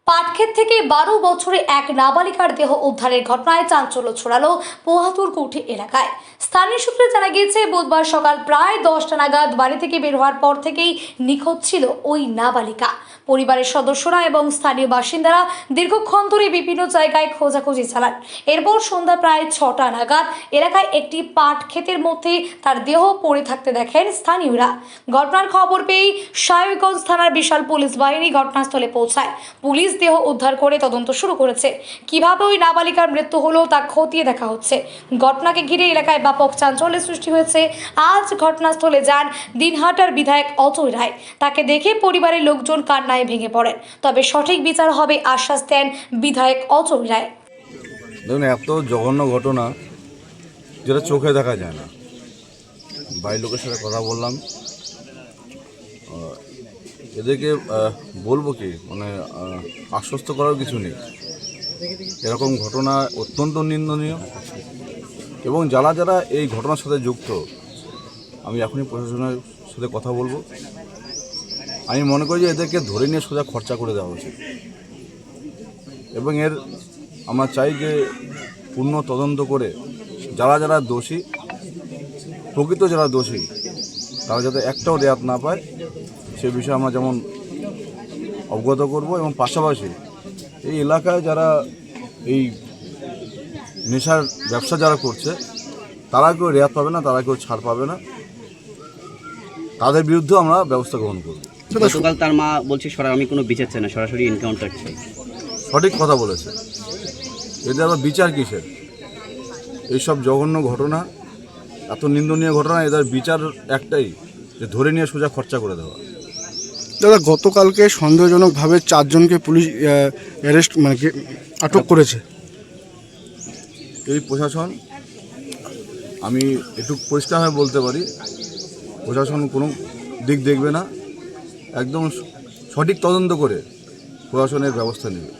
পাটক্ষেত থেকে 12 বছরে এক নাবালিকার দেহ উদ্ধারের ঘটনায় চাঞ্চল্য ছড়ালো পোহাতুরকুঠি এলাকায়। স্থানীয় সূত্রে জানা গিয়েছে, বুধবার সকাল প্রায় 10টা নাগাদ বাড়ি থেকে বের হওয়ার পর থেকেই নিখোঁজ ছিল ওই নাবালিকা। পরিবারের সদস্যরা এবং স্থানীয় বাসিন্দারা দীর্ঘক্ষণ ধরে বিভিন্ন জায়গায় খোঁজাখুঁজি চালান। এরপর সন্ধ্যা প্রায় 6টা নাগাদ এলাকায় একটি পাট ক্ষেতের মধ্যে তার দেহ পড়ে থাকতে দেখেন স্থানীয়রা। ঘটনার খবর পেয়েই শায়গঞ্জ থানার বিশাল পুলিশ বাহিনী ঘটনাস্থলে পৌঁছায়। পুলিশ দেহ উদ্ধার করে তদন্ত শুরু করেছে। কিভাবে ওই নাবালিকার মৃত্যু হলো তা খতিয়ে দেখা হচ্ছে। ঘটনাকে ঘিরে এলাকায় ব্যাপক চাঞ্চল্যের সৃষ্টি হয়েছে। আজ ঘটনাস্থলে যান দিনহাটার বিধায়ক অজয় রায়। তাকে দেখে পরিবারের লোকজন কান্নায় ভেঙে পড়েন। তবে সঠিক বিচার হবে আশ্বাস দেন বিধায়ক অজয় রায়। দেখুন, এত জঘন্য ঘটনা যেটা চোখে দেখা যায় না। বাড়ির লোকের সাথে কথা বললাম, এদেরকে বলবো কি, মানে আশ্বস্ত করার কিছু নেই। এরকম ঘটনা অত্যন্ত নিন্দনীয় এবং যারা যারা এই ঘটনার সাথে যুক্ত, আমি এখনই প্রশাসনের সাথে কথা বলবো। আমি মনে করি যে এদেরকে ধরে নিয়ে সোজা খরচা করে দেওয়া উচিত এবং আমরা চাই যে পূর্ণ তদন্ত করে যারা যারা দোষী, প্রকৃত যারা দোষী, তারা যাতে একটাও রেয়াত না পায় সে বিষয়ে আমরা যেমন অবগত করব। এবং পাশাপাশি এই এলাকায় যারা এই নেশার ব্যবসা যারা করছে তারা কেউ রেয়াত পাবে না, তারা কেউ ছাড় পাবে না, তাদের বিরুদ্ধেও আমরা ব্যবস্থা গ্রহণ করব। গতকাল তার মা বলছে আমি কোনো বিচার চাই না, সরাসরি এনকাউন্টার চাই। সঠিক কথা বলেছে। এদের আবার বিচার কিসের? এইসব জঘন্য ঘটনা, এত নিন্দনীয় ঘটনা, এদের বিচার একটাই, যে ধরে নিয়ে সোজা খরচা করে দেওয়া। দাদা, গতকালকে সন্দেহজনকভাবে 4 জনকে পুলিশ অ্যারেস্ট আটক করেছে। এই প্রশাসন, আমি একটু পরিষ্কারভাবে বলতে পারি, প্রশাসন কোনো দিক দেখবে না, একদম সঠিক তদন্ত করে প্রশাসনের ব্যবস্থা নেবে।